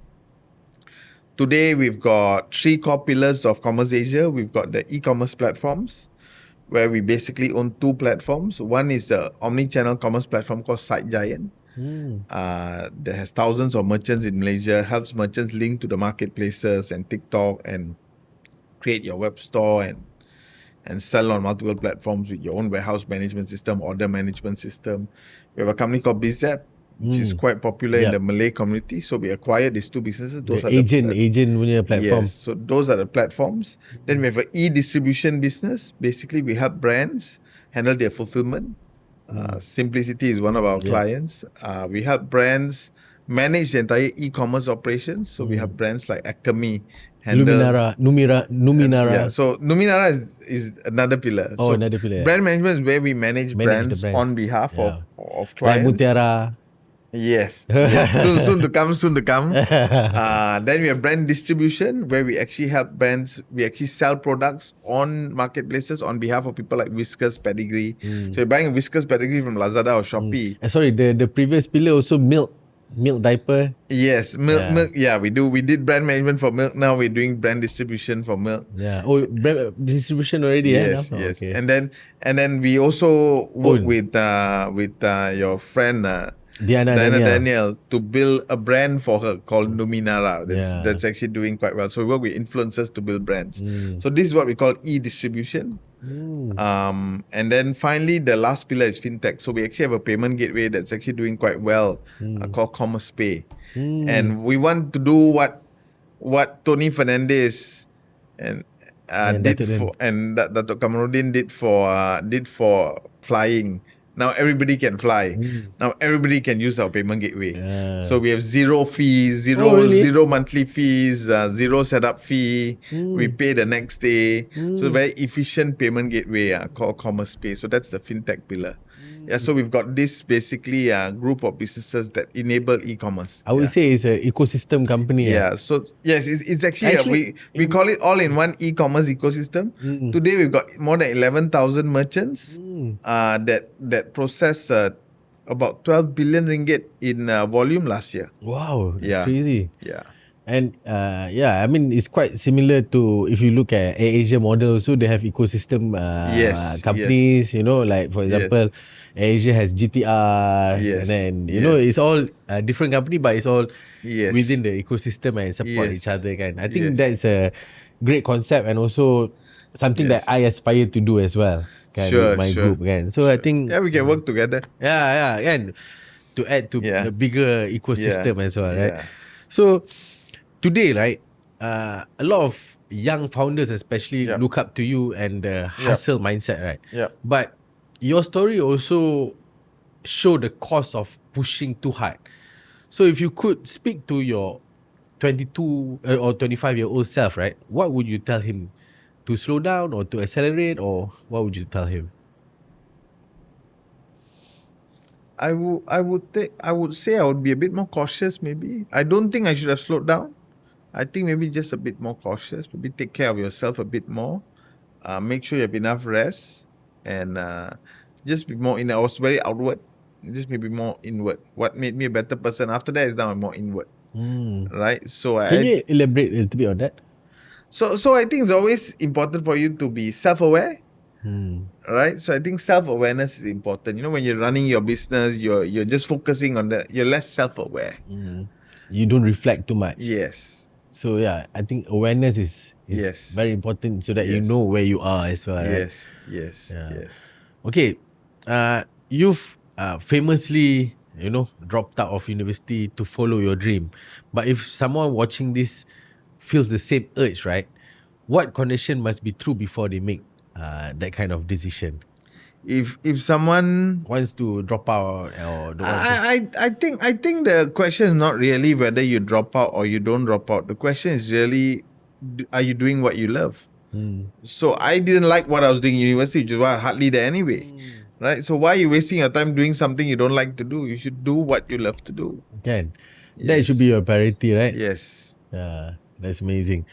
Today, we've got 3 core pillars of Commerce Asia. We've got the e-commerce platforms, where we basically own 2 platforms. One is an omni-channel commerce platform called Site Giant. That has thousands of merchants in Malaysia, helps merchants link to the marketplaces and TikTok and create your web store and sell on multiple platforms with your own warehouse management system, order management system. We have a company called BizApp, which is quite popular in the Malay community. So we acquired these 2 businesses. Those the are agent punya platform. Yes, so those are the platforms. Then we have an e-distribution business. Basically, we help brands handle their fulfillment. Simplicity is one of our clients. We help brands manage the entire e-commerce operations. So we have brands like Acme, Numinara. So Numinara is another pillar. So another pillar. Brand management is where we manage brands on behalf of clients. Like Mutiara. Yes. Soon to come. Then we have brand distribution, where we actually help brands. We actually sell products on marketplaces on behalf of people like Whiskas Pedigree. So you're buying a Whiskas Pedigree from Lazada or Shopee. Sorry, the previous pillar also milk diaper. Yes, milk. Yeah, we do. We did brand management for milk. Now we're doing brand distribution for milk. Yeah. Oh, brand distribution already. Yes. Okay. And then we also work with your friend. Diana Daniel to build a brand for her called Numinara. That's actually doing quite well. So we work with influencers to build brands. So this is what we call e-distribution. And then finally, the last pillar is fintech. So we actually have a payment gateway that's actually doing quite well, called Commerce Pay. And we want to do what Tony Fernandez and did for, and Dato' Kamaruddin did for flying. Now everybody can fly. Now everybody can use our payment gateway. So we have zero fees, Oh, really? zero monthly fees, zero setup fee. We pay the next day. So very efficient payment gateway called Commerce Pay. So that's the fintech pillar. Yeah, so we've got this basically group of businesses that enable e-commerce. I would say it's an ecosystem company. Yeah, so yes, it's actually, we call it all in one e-commerce ecosystem. Today we've got more than 11,000 merchants that process about 12 billion ringgit in volume last year. Wow, that's Yeah. crazy. Yeah. And I mean, it's quite similar to if you look at AirAsia model. So they have ecosystem Yes, companies. You know, like for example, AirAsia has GTR, Yes, and then you know it's all a different company, but it's all Yes. within the ecosystem and support Yes. each other. Kan? I think Yes. that's a great concept and also something that I aspire to do as well. Kan, Sure, with my sure. group. Kan? So I think Yeah, we can work together. and to add to the bigger ecosystem as well, right? Yeah. So today, right, a lot of young founders especially look up to you and the hustle mindset, right? Yep. But your story also show the cost of pushing too hard. So if you could speak to your 22 or 25-year-old self, right, what would you tell him? To slow down or to accelerate, or what would you tell him? I would say I would be a bit more cautious maybe. I don't think I should have slowed down. I think maybe just a bit more cautious. Maybe take care of yourself a bit more. Make sure you have enough rest and just be more I was very outward. Just maybe more inward. What made me a better person after that is now I'm more inward. Right? So Can you elaborate a little bit on that? So I think it's always important for you to be self-aware. Right? So I think self-awareness is important. You know, when you're running your business, you're just focusing on that. You're less self-aware. You don't reflect too much. Yes. So I think awareness is very important so that you know where you are as well, right? Yes. Okay. You've famously, dropped out of university to follow your dream. But if someone watching this feels the same urge, right? What condition must be true before they make that kind of decision? If someone wants to drop out or don't want I think the question is not really whether you drop out or you don't drop out. The question is really, are you doing what you love? So I didn't like what I was doing in university, which is why I hardly there anyway. Right? So why are you wasting your time doing something you don't like to do? You should do what you love to do. That should be your priority, right? Yes. That's amazing.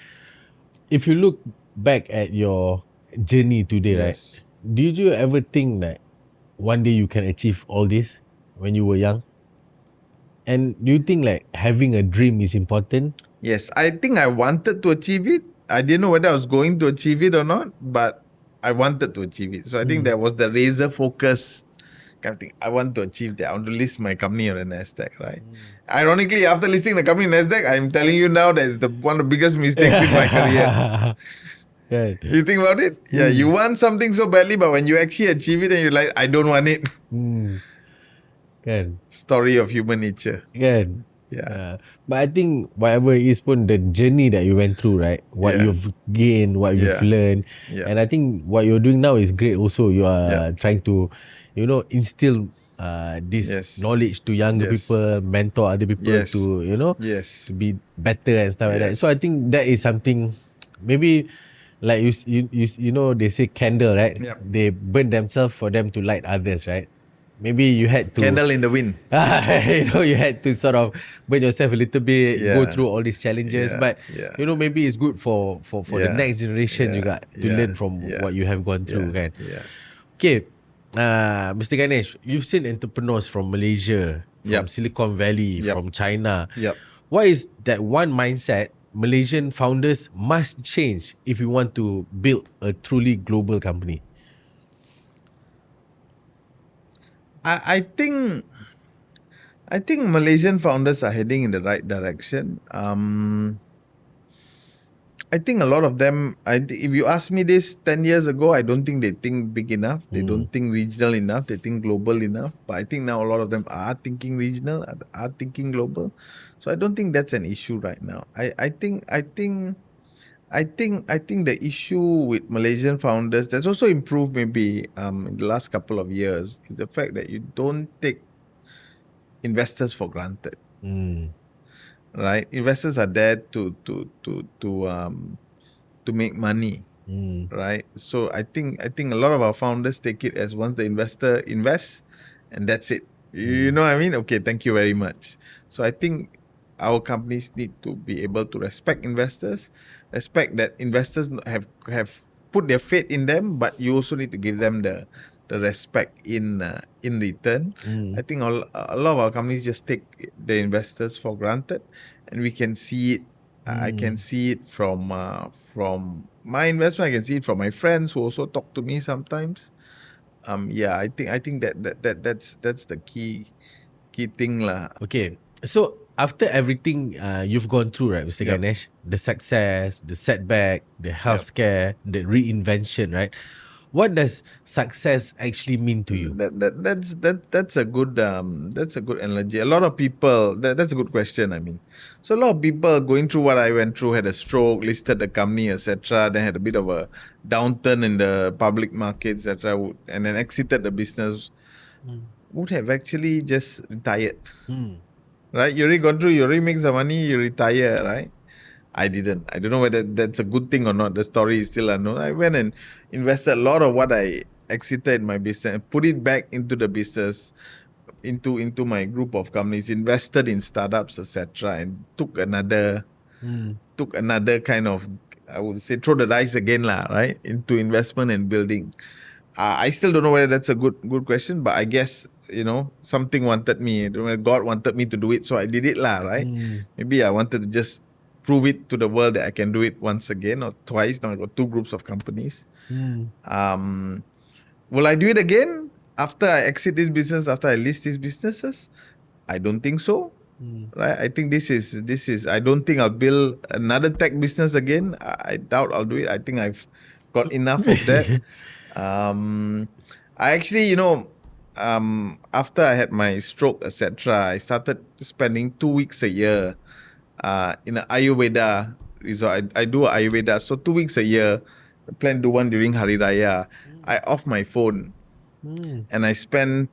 If you look back at your journey today, right? Did you ever think that one day you can achieve all this when you were young? And do you think like having a dream is important? Yes, I think I wanted to achieve it. I didn't know whether I was going to achieve it or not, but I wanted to achieve it. So I think that was the razor focus kind of thing. I want to achieve that. I want to list my company on the NASDAQ, right? Ironically, after listing the company on NASDAQ, I'm telling you now that it's one of the biggest mistakes in my career. You think about it? Yeah, you want something so badly, but when you actually achieve it and you're like, I don't want it. Story of human nature. But I think whatever it is pun, the journey that you went through, right? What you've gained, what you've learned. And I think what you're doing now is great also. You are trying to, instill this knowledge to younger people, mentor other people to, to be better and stuff like that. So I think that is something, maybe like you know, they say candle, right? They burn themselves for them to light others, right? Maybe you had to candle in the wind. You had to sort of burn yourself a little bit, go through all these challenges. But maybe it's good for the next generation you got to learn from what you have gone through, kan? Okay, Mr. Ganesh, you've seen entrepreneurs from Malaysia, from Silicon Valley, from China. What is that one mindset Malaysian founders must change if you want to build a truly global company? I think Malaysian founders are heading in the right direction. I think a lot of them, if you ask me this 10 years ago, I don't think they think big enough. They don't think regional enough. They think global enough. But I think now a lot of them are thinking regional, are thinking global. So I don't think that's an issue right now. I think I think the issue with Malaysian founders that's also improved maybe in the last couple of years is the fact that you don't take investors for granted, right? Investors are there to make money, right? So I think a lot of our founders take it as once the investor invests, and that's it. You know what I mean? Okay, thank you very much. So I think our companies need to be able to respect investors, respect that investors have put their faith in them, but you also need to give them the respect in return. I think a lot of our companies just take the investors for granted, and we can see it. I can see it from my investment. I can see it from my friends who also talk to me sometimes. Yeah, I think that's the key thing lah. Okay. So after everything you've gone through, right, Mr. Yep. Ganesh, the success, the setback, the health scare, the reinvention, right? What does success actually mean to you? That's a good analogy. A lot of people that's a good question. I mean, so a lot of people going through what I went through, had a stroke, listed the company, etc. Then had a bit of a downturn in the public market, etc. And then exited the business. Would have actually just retired, right? You already gone through. You already make some money. You retire, right? I didn't. I don't know whether that's a good thing or not. The story is still unknown. I went and invested a lot of what I exited in my business, put it back into the business, into my group of companies, invested in startups, etc., and took another kind of, I would say, throw the dice again, lah, right, into investment and building. I still don't know whether that's a good question, but I guess something wanted me. God wanted me to do it, so I did it, lah, right? Maybe I wanted to just prove it to the world that I can do it once again or twice. Now I got two groups of companies. Will I do it again after I exit this business, after I list these businesses? I don't think so. Right? I think this is. I don't think I'll build another tech business again. I doubt I'll do it. I think I've got enough of that. I actually, after I had my stroke, etc., I started spending 2 weeks a year in an Ayurveda resort. I do Ayurveda, so 2 weeks a year. I plan to do one during Hari Raya. I off my phone and I spend.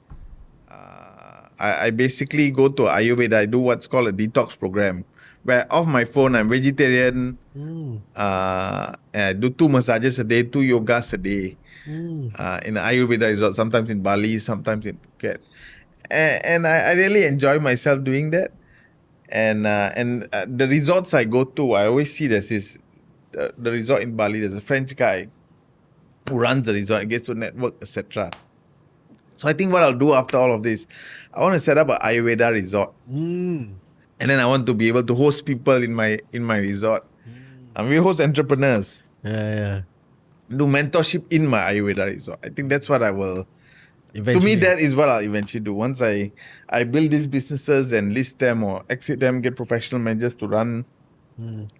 I basically go to Ayurveda. I do what's called a detox program, where off my phone, I'm vegetarian. And I do 2 massages a day, 2 yogas a day. In Ayurveda resort, sometimes in Bali, sometimes in Phuket, and I really enjoy myself doing that. And the resorts I go to, I always see there's this the resort in Bali. There's a French guy who runs the resort, and gets to network, etc. So I think what I'll do after all of this, I want to set up an Ayurveda resort, and then I want to be able to host people in my resort. We host entrepreneurs. Yeah. Do mentorship in my Ayurveda resort. I think that's what I will. Eventually. To me, that is what I'll eventually do. Once I build these businesses and list them or exit them, get professional managers to run,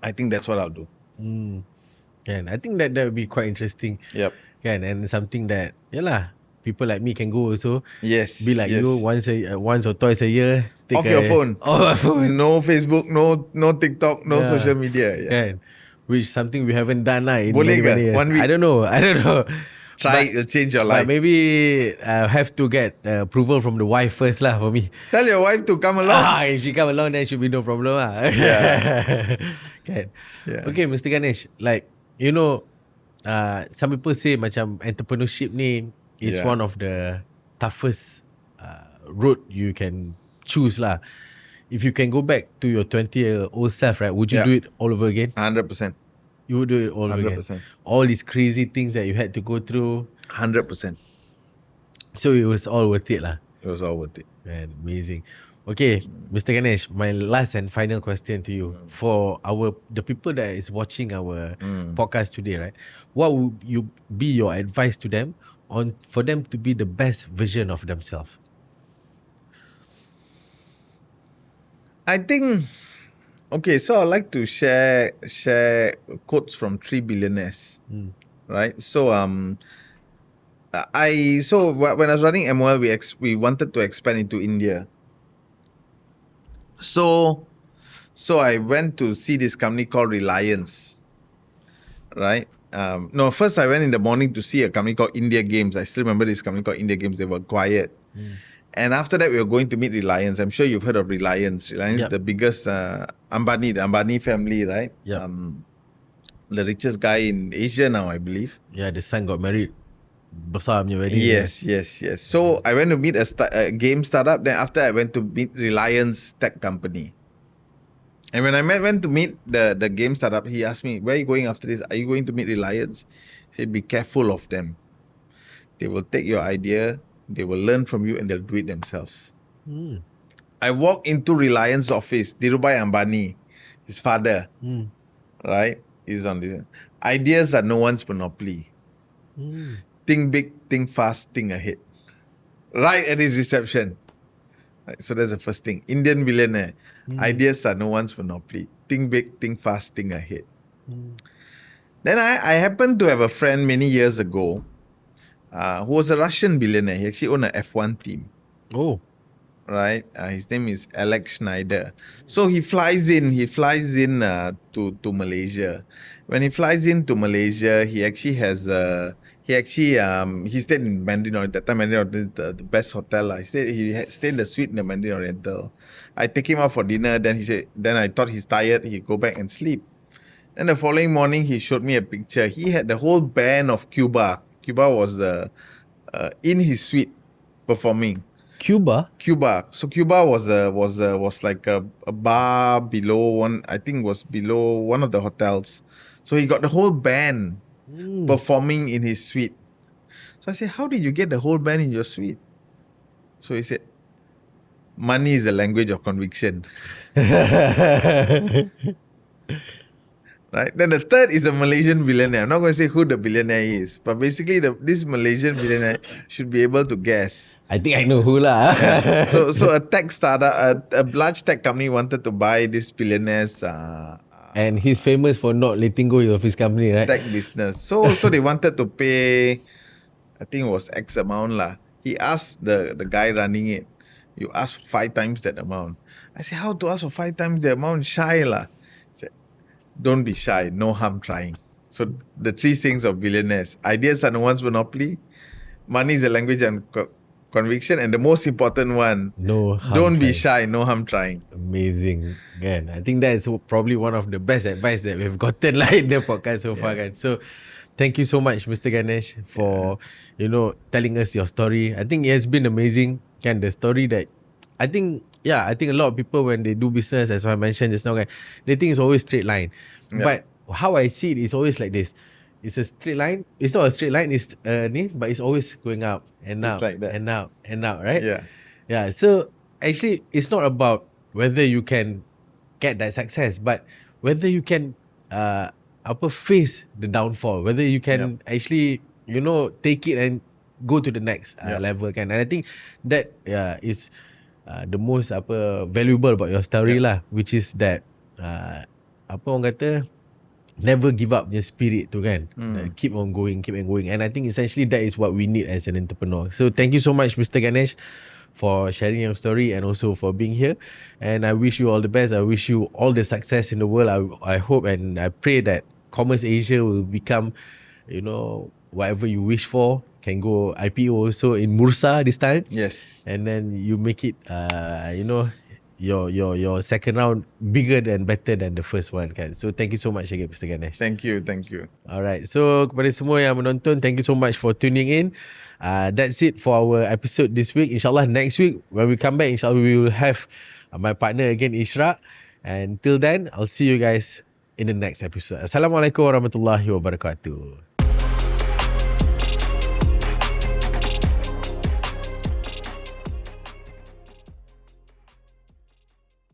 I think that's what I'll do. Can I think that would be quite interesting. Yep. Can, and something that people like me can go also. Yes. Be like you once or twice a year. Off your phone. Off your phone. No Facebook, no TikTok, no social media. Yeah. Can. Which something we haven't done in Boleh many years. 1 week? I don't know. Try, it'll change your life. But maybe have to get approval from the wife first lah for me. Tell your wife to come along. If she come along, then should be no problem lah. Yeah. Kan. Yeah. Okay, Mr. Ganesh, like some people say macam entrepreneurship ni is one of the toughest road you can choose lah. If you can go back to your 20-year-old self, right, would you do it all over again? 100%. You would do it all over again. 100%. All these crazy things that you had to go through. 100%. So it was all worth it lah. It was all worth it. Man, amazing. Okay, Mr. Ganesh, my last and final question to you. For the people that is watching our podcast today, right? What would be your advice to them for them to be the best version of themselves? I think, okay, so I'd like to share quotes from 3 billionaires, right? So when I was running MOL, we wanted to expand into India. So I went to see this company called Reliance. right? No, first I went in the morning to see a company called India Games. I still remember this company called India Games. They were quiet. And after that, we were going to meet Reliance. I'm sure you've heard of Reliance. Reliance, Yep. the biggest the Ambani family, right? Yep. The richest guy in Asia now, I believe. Yeah, the son got married. Besar punya wedding. Yes. So I went to meet a game startup. Then after I went to meet Reliance Tech Company. And when I went to meet the game startup, he asked me, "Where are you going after this? Are you going to meet Reliance?" He said, "Be careful of them. They will take your idea, they will learn from you, and they'll do it themselves." I walked into Reliance office, Dhirubhai Ambani, his father, right, is on this. Ideas are no one's monopoly. Think big, think fast, think ahead. Right at his reception. Right, so that's the first thing. Indian billionaire. Ideas are no one's monopoly. Think big, think fast, think ahead. Then I happened to have a friend many years ago who was a Russian billionaire. He actually owned a F1 team. Oh. Right? His name is Alex Schneider. So he flies in to Malaysia. When he flies into Malaysia, he actually has he stayed in Mandarin Oriental. That time Mandarin Oriental, the best hotel. He stayed in the suite in the Mandarin Oriental. I take him out for dinner. Then I thought he's tired. He go back and sleep. Then the following morning, he showed me a picture. He had the whole band of Cuba. Cuba was in his suite performing. Cuba. So Cuba was like a bar below one. I think was below one of the hotels. So he got the whole band performing in his suite. So I said, "How did you get the whole band in your suite?" So he said, "Money is the language of conviction." Right. Then the third is a Malaysian billionaire. I'm not going to say who the billionaire is, but basically this Malaysian billionaire should be able to guess. I think I know who lah. So a tech startup, a large tech company wanted to buy this billionaire's And he's famous for not letting go of his company, right? tech business. So they wanted to pay, I think it was X amount lah. He asked the guy running it, "You ask 5 times that amount." I said, "How to ask for 5 times the amount? Shy lah." He said, "Don't be shy. No harm trying." So the 3 things of billionaires: ideas are no one's monopoly, money is a language and conviction, and the most important one, No harm don't be trying. shy. No harm trying. Amazing, kan? I think that is probably one of the best advice that we've gotten lah in the podcast so far, kan? So, thank you so much, Mr. Ganesh, for telling us your story. I think it has been amazing, kan? The story that I think a lot of people when they do business, as I mentioned just now, kan, they think it's always straight line. But how I see it is always like this. It's a straight line. It's not a straight line. It's but it's always going up and up like that. and up and up, right? Yeah. So actually, it's not about whether you can get that success, but whether you can face the downfall. Whether you can actually take it and go to the next level, kan? And I think that is the most valuable about your story lah, which is that orang kata, never give up your spirit tu, kan? Keep on going. And I think essentially that is what we need as an entrepreneur. So thank you so much, Mr. Ganesh, for sharing your story and also for being here. And I wish you all the best. I wish you all the success in the world. I hope and I pray that Commerce Asia will become, whatever you wish for. Can go IPO also in Bursa this time. Yes. And then you make it, your second round bigger and better than the first one, kan? So thank you so much again, Mr. Ganesh. Thank you. Alright, so kepada semua yang menonton, thank you so much for tuning in. That's it for our episode this week. InsyaAllah next week when we come back, InsyaAllah we will have my partner again, Ishraq. And till then, I'll see you guys in the next episode. Assalamualaikum warahmatullahi wabarakatuh.